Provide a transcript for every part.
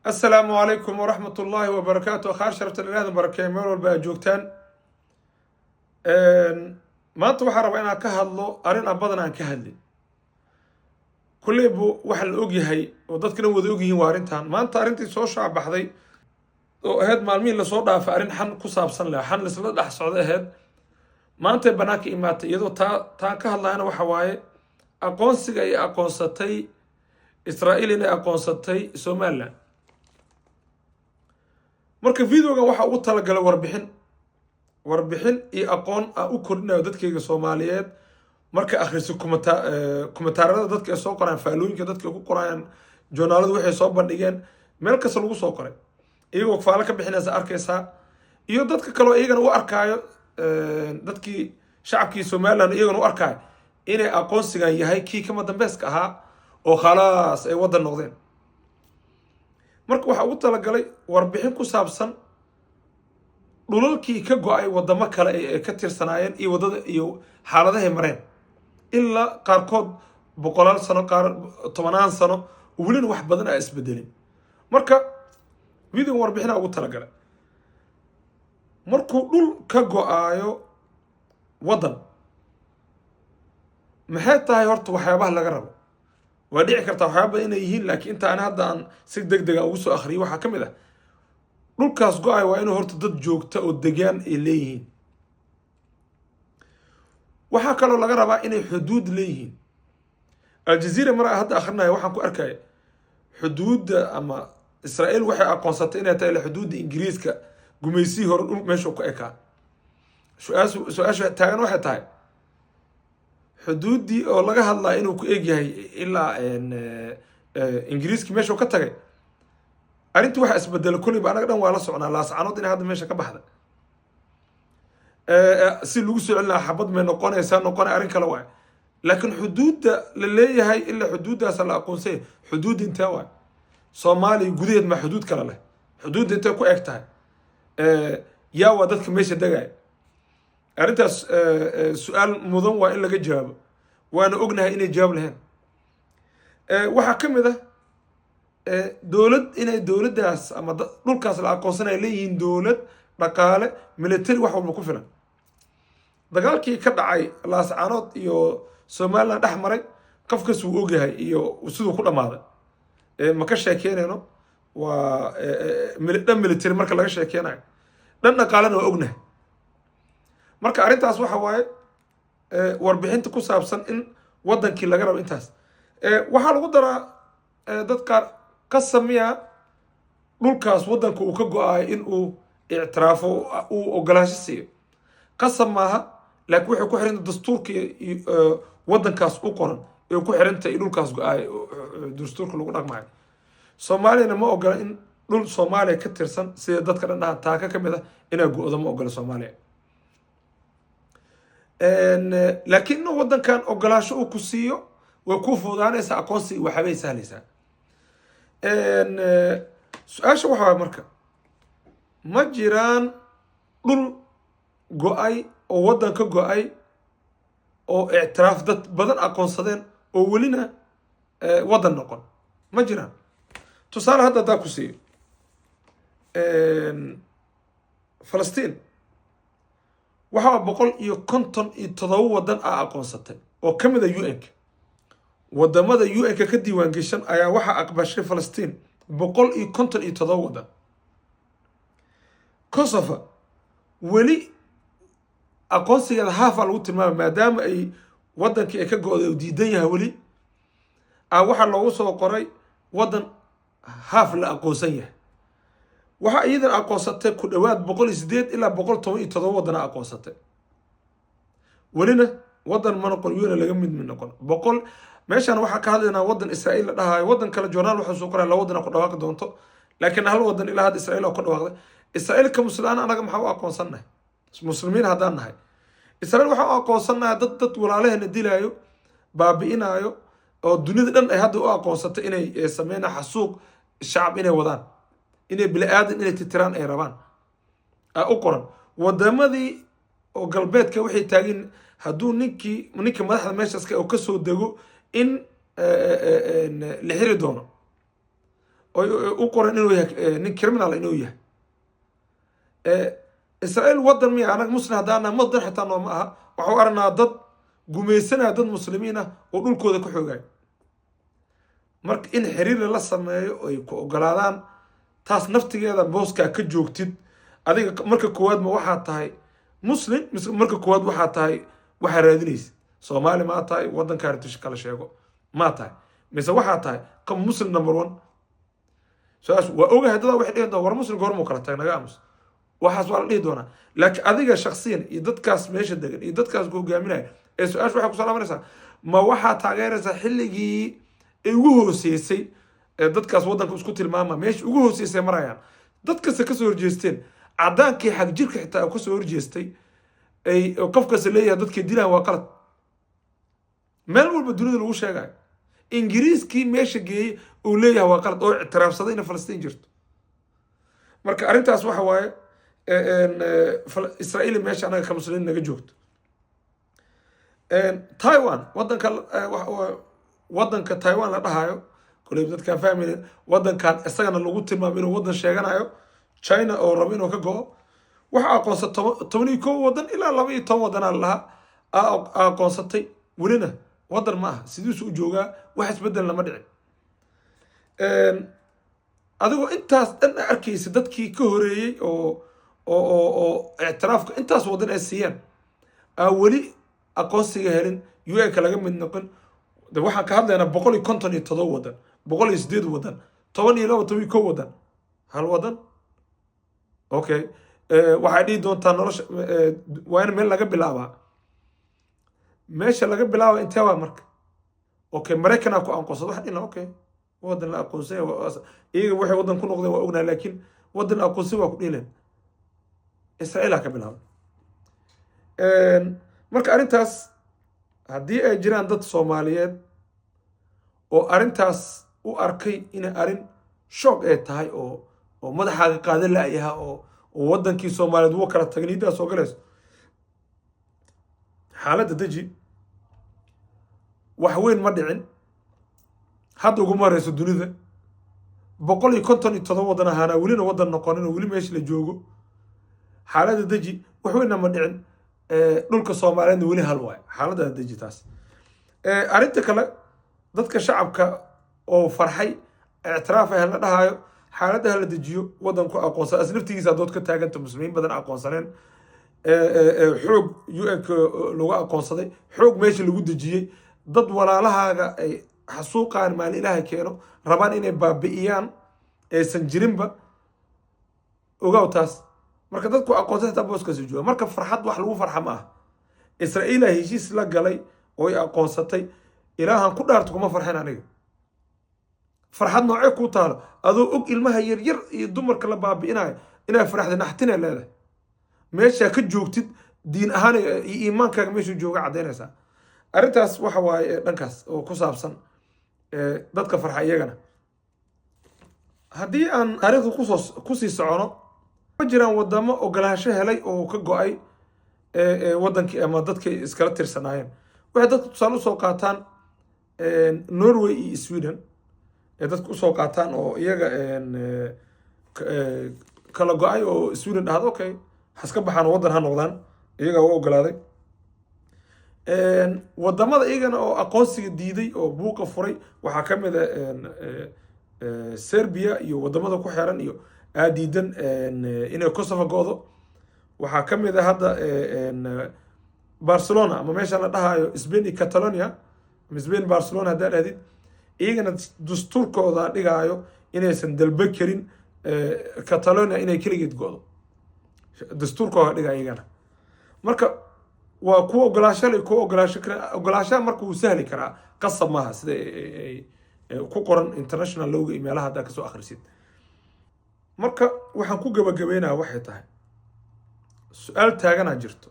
السلام عليكم ورحمة الله وبركاته. خير شرفت الله بركة مال والباجوكتان. ما أنت وحرب أنا كهالله أرين أبدا عن كهالي. كل يبو وحل أوجي هاي وضد كنا وذ أوجي وارنتان. ما أنت أرنتي سوشة بحذي. وهاد مالمين اللي صورها فأرين حن كوساب صن حن لسلط أحصل هاد. ما أنت بناك إمات يدو تا كهالله أنا وحواي أقونس جاي أقونستي إسرائيل إن أقونستي سومالا. marka videoga waxa uu tala galay warbixin iyo aqoon u kordhinayo dadkayga Soomaaliyeed marka akhriso kommentaarada dadka ay soo qoraan faalooyinka dadka ku qorayaan journaladu waxay soo bandhigeen meel kasta lagu soo qoray iyagoo faalo ka bixinaysa arkaysa iyo dadka kale oo iyagana u arkaayo dadkii shacabkii Soomaaliland iyagana u arkaayo inay aqoonsigan yahay kii kama dambeeska ahaa oo khalaas ay wada noqdeen marka waxa uu tala galay warbixin ku saabsan dhulalkii ka go'ay wadamo kale ee ka tirsanaayeen iyo wadada iyo xaaladaha mareen ilaa qaarkood boqolaal sano qaar 10 sano waliba wax badan ay isbedelin marka video warbixina ugu tala galay markuu dhul ka go'ayo wadan maxay tahay horta waxyaabaha laga rabo وديع كرتا وحابة إنه يهين لكن أنت أنا هذا عن سك دق أوسو آخري واحد كمله لوكاس قاي وإنه هرت ضد جوك تأودجان إليهن وحكى له لجرا بقى إنه حدود ليهن الجزيرة مرة هذا آخرنا واحد كو أركاي حدود أما إسرائيل واحد أقنصتين تايل حدود إنجليز كجميسي هر ماشوا كأكا سؤال تاعنا واحد تاعي حدودي oo laga hadlaa inuu ku eeg yahay ilaa ingiriiski meesha ka tagay arintu waxa isbedel kulli ba anaga dhan waa la socnaa laascanood in hadda meesha ka baxda si lagu soo celina xabad ma noqon arin kale waay laakiin xuduudda la leeyahay illa xuduudaas la aqoonsay xuduud inta waay Soomaali gudaheed ma xuduud kale leh xuduud inta ku eeg tahay yaa waa dadka meesha dagay arintaas su'aal mudan waa in laga jawaabo waana ognahay inay jawaab lahayn waxa kamid ah dawladdaas ama dhulkaas la aqoonsanay leeyihiin dawlad dhaqaale military wax walba ku filan dagaalkii ka dhacay laascanood iyo Soomaaliland dhaxmaray qofkaas uu ogyahay iyo sidoo ku dhamaaday ma ka sheekeynayno waa military marka laga sheekeynayo dhan dhaqaalena waa ognahay marka arintaas waxa waaye warbixinta ku saabsan in wadankii laga rabo intaas waxa lagu daraa dadka qasamiya dhulkaas wadanka uu ka go'ay in uu i'tiraafo uu ogolaansho siiyo qasam maaha laakiin wuxuu ku xiran dastuurkii wadankaas u qoran ee ku xirantay dhulkaas go'ay dastuurka lagu dhaqmayo Soomaaliya ma ogola in dhul Soomaaliya ka tirsan sida dadka dhan taaka kamid ah inay go'do ma ogola Soomaaliya لكنه ودن كان أقلاش أو كسيو وكوفو دانيس أقونسي وحبي سهلسا سؤال شو حوا مركب ما جيران دول جوأي أو ودن كجوأي أو اعتراف ضد بدن أقونصدين أو ولنا ودن نقل ما جيران تصار هذا دا كسيو فلسطين waxa boqol iyo konton iyo 7 wadan aqoonsatay oo kamid ah UN wadamada UN ka diiwaan gashan ayaa waxa aqbashay Palestine boqol iyo konton iyo 7 wadan Kosovo wali aqoonsiga haaf lagu tilmaamay maadaama ay wadankii ay ka go'day diidan yahay wali waxa loogu soo qoray wadan haaf la aqoonsan yahay waxa iidan aqoonsatay ku dhawaad 108 ilaa 117 wadan aqoonsatay walina wadan ma noqon yuuna laga mid noqon 100 meeshan waxa ka hadlaynaa wadan Israa'iil dhahay wadan kale journal waxa soo qoray la wadan ku dhawaaqi doonto laakiin hal wadan ilaa had Israa'iil ku dhawaaqday Israa'iil ka muslimaan anaga maxaa u aqoonsanahay muslimiin hadaan nahay Israa'iil waxa aqoonsanahay dad walaalaheena dilaayo baabi'inayo oo dunida dhan ay hadda u aqoonsatay inay sameeyaan xasuuq shacab inay wadaan inay bilaadan inay titiraan ay rabaan u qoran wadamadii oo galbeedka waxay taagin hadduu ninka madaxda meeshaas ka soo dego in la xiri doono u qoran inuu yahay nin criminal inuu yahay israa'iil waddan miya anag muslim haddaana madan xitaa nooma aha waxau aragnaa dad gumaysanaya dad muslimiin ah oo dhulkooda ka xoogayo marka in xiriir la sameeyo ay ku ogolaadaan taas naftigeeda booskaa ka joogtid adiga marka koowaad ma waxaa tahay muslim mise marka koowaad waxaa tahay waxaa raadinaysa soomaali maa tahay waddanka heritage kala sheego maa tahay mise waxaa tahay kama muslim number one su-aashu waa ogahay dadaa waxay dhihi doonaa war muslim goormuu kala tahay naga aamus waxaas waa la dhihi doonaa laakiin adiga shaksiyan iyo dadkaas meesha degan iyo dadkaas ku hogaaminaya ee su-aashu waxay kusoo laabanaysaa ma waxaa taageeraysaa xilligii ay ugu hooseysay ee dadkaas waddanka isku tilmaama meesha ugu hooseysay marayaan dad kasta kasoo horjeesteen caddaankii xag jirka xitaa kasoo horjeestay ay qof kasta leeyahay dadkay dilaan waa qalad meel walba dunida lagu sheegayo ingiriiskii meesha geeyey uu leeyahay waa qalad oo ictiraafsaday ina falastiin jirto marka arrintaas waxa waaye israa'iil meesha anaga ka muslimiin naga joogto taiwan waddanka taiwan la dhahayo koleyba dadkaan fahmaynin waddankan isagana lagu tilmaamo inuu waddan sheeganayo china oo rabo inuu ka go-o waxa aqoonsa 11 waddan ilaa 12 waddanaa lahaa aqoonsatay welina waddan ma aha sidiisu u joogaa wax isbedel lama dhicin adigoo intaas dhan arkaysa dadkii ka horeeyey oo ictiraafka intaas waddan ay siiyeen weli aqoonsiga helin un-ka laga mid noqon de waxaan ka hadlaynaa 157 waddan 108 waddan 12 waddan hal waddan okay waxay dhihi doontaa nolosha waa in meel laga bilaabaa meesha laga bilaaba intee waa marka okay maraykanaa ku aqoonsada wax dhina okay waddan la aqoonsay iyaga waxay waddan ku noqdeen waa ognaa laakiin waddan aqoonsay waa ku dhiileen israa'iilaa ka bilaaba marka arrintaas haddii ay jiraan dad soomaaliyeed oo arrintaas u arkay inay arrin shoog ay tahay oo madaxaaga qaada la-yaha oo waddankii soomaaliyeed wuu kala tagay nidaas oo galayso xaaladda deji wax weyn ma dhicin hadda uguma horeyso dunida 157 waddan ahaana welina waddan noqonin oo weli meesha la joogo xaaladda deji wax weynna ma dhicin dhulka soomaaliyeedna weli hal waayo xaaladda deji taas arrinta kale dadka shacabka oo farxay ictiraaf ah la dhahayo xaaladda hala dejiyo waddanku aqoonsan aslaftigiisa dood ka taaganta muslimiin badan aqoonsaneen xoog un-ka lagu aqoonsaday xoog meesha lagu dejiyey dad walaalahaaga ay xasuuqaan maalin ilaaha keeno rabaan inay baabi'iyaan aysan jirinba ogaw taas marka dadku aqoonsay xitaa booskaasi jooga marka farxad wax lagu farxa ma aha israa'iila heshiis la galay oo ay aqoonsatay ilaahan ku dhaarto kuma farxin aniga farxad noocee kuu taalo adoo og ilmaha yaryar iyo dumarka la baabi'inayo inaa faraxda naxtinay leedahay meeshaa ka joogtid diin ahaan iyo iimaankaaga meeshuu jooga caddaynaysaa arrintaas waxa waaye dhankaas oo ku saabsan dadka farxa iyagana haddii aan taariikhda kusii socono ma jiraan wadamo ogolaansho helay oo ka go-ay waddankii ama dadkay iskala tirsanaayeen waxay dadka tusaale usoo qaataan norway iyo sweden ee dadka usoo qaataan oo iyaga kala go-ay oo sweden dhahda okay haska baxaan waddan ha noqdaan iyagaa u ogolaaday wadamada iyagana oo aqoonsiga diiday oo buuqa furay waxaa ka mid a serbia iyo wadamada ku xeeran iyo diidan inay kosovo go-do waxaa ka mid a hadda barcelona ama meesha la dhahayo spain iyo catalonia ama spain barcelona haddaa dhahdid iyagana dastuurkooda dhigaayo inaysan dalba karin catalonia inay keligeed go-do dastuurkooda dhiga iyagana marka waa kuwa ogolaasho le kuwa ogolaashaha marka wuu sahli karaa qasab maaha sida ku qoran international lowga iyo meelaha haddaa kasoo akhrisid marka waxaan ku gabagabeynaya waxay tahay su-aal taaganaa jirto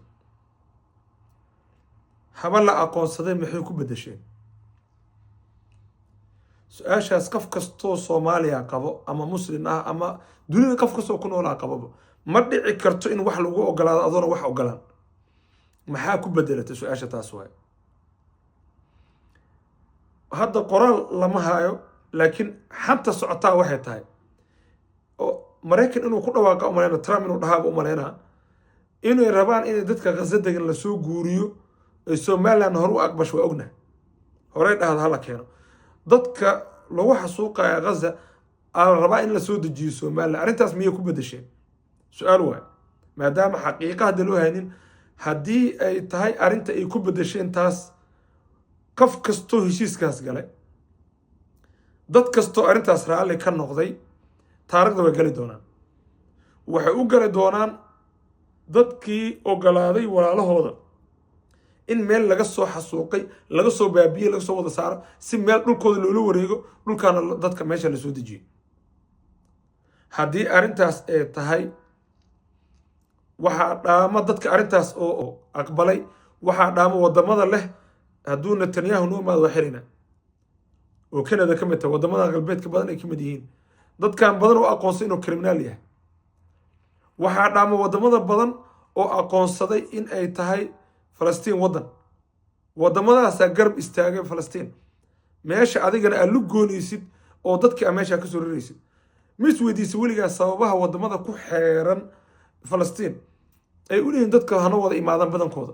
haba la aqoonsaday maxay ku bedesheen su-aashaas qof kastoo soomaaliya qabo ama muslim ah ama dunida qof kastoo ku noolaa qababa ma dhici karto in wax lagu ogolaado adoona wax ogolaan maxaa ku bedelatay su-aasha taas waay hadda qoraal lama hayo laakiin xanta socotaa waxay tahay oo maraykan inuu ku dhawaaqa umaleyna trump inuu dhahaaba umaleynaa inay rabaan inay dadka Gaza degan lasoo guuriyo ay Somaliland hor u aqbasho waa ognahay horey dhahda hala keeno dadka lagu xasuuqaya Gaza aan rabaa in la soo dejiyo Somaliland arrintaas miyay ku bedesheen su'aal waay maadaama xaqiiqada hadda loo haynin haddii ay tahay arrinta ay ku bedesheen taas qof kastoo heshiiskaas galay dad kastoo arrintaas raalli ka noqday taariikhda way gali doonaan waxay u gali doonaan dadkii ogolaaday walaalahooda in meel laga soo xasuuqay laga soo baabiyey laga soo wada saaro si meel dhulkooda loola wareego dhulkaana dadka meesha la soo dejiyo haddii arrintaas ay tahay waxaa dhaama dadka arrintaas oo aqbalay waxaa dhaama wadamada leh hadduu Netanyahu noo imaado waa xirina oo Canada ka mid tahay wadamada galbeedka badan ay ka mid yihiin dadkan badan oo aqoonsan inuu criminal yahay waxaa dhaama wadamada badan oo aqoonsaday in ay tahay Falastiin wadamadaasa garab istaagay Falastiin meesha adigana aad lu goonaysid oo dadkii meesha ka soo raraysid mis weydiisay weligaa sababaha wadamada ku xeeran Falastiin ay u leeyihiin dadka hana wada imaadaan badankooda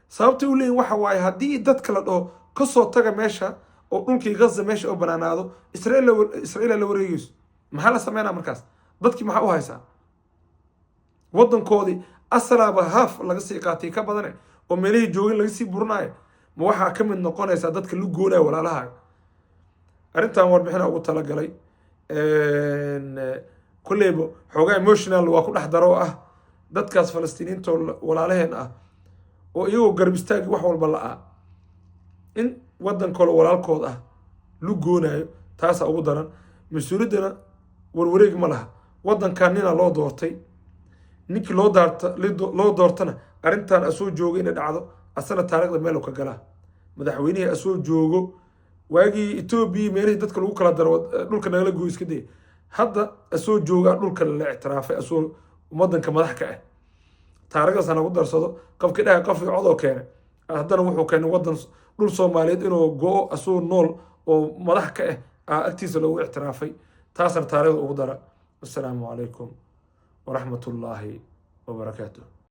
sababta u leeyihiin waxa waaye haddii dadka la dhaho ka soo taga meesha oo dhulkii Gaza meesha oo banaanaado Israa'iil la wareegayso maxaa la sameynaa markaas dadkii maxaa u haysaa wadankoodii asalaaba haaf laga sii qaatay ka badane oo meelihii joogin laga sii burnaay ma waxaa ka mid noqonaysaa dadka lu goonaya walaalaha arrintan warbixina ugu talagalay kulleyba xoogaa emotional waa ku dhex daro ah dadkaas Falastiiniinta walaalaheen ah oo iyagoo garab istaagi wax walba la'aa in wadankooda walaalkood ah lu goonayo taasa ugu daran mas-uuliyaddana warwareeg ma laha wadankan nina loo doortay ninkii loo doortana arrintan asoo joogo inay dhacdo asana taariikhda meel ka galaa madaxweynihii asoo joogo waagii Ethiopia meelihii dadka lagu kala daro dhulka nagala gooy iska day hadda asoo jooga dhulka la ictiraafay asoo wadanka madax ka ah taariikhdaas aan ugu darsado qofkii dhahay qof codoo keenay haddana wuxuu keenay wadan dhul Soomaaliyeed inuu go'o asoo nool oo madax ka ah agtiisa lagu ictiraafay taasna taariikhda ugu dara assalaamu calaykum ورحمة الله وبركاته.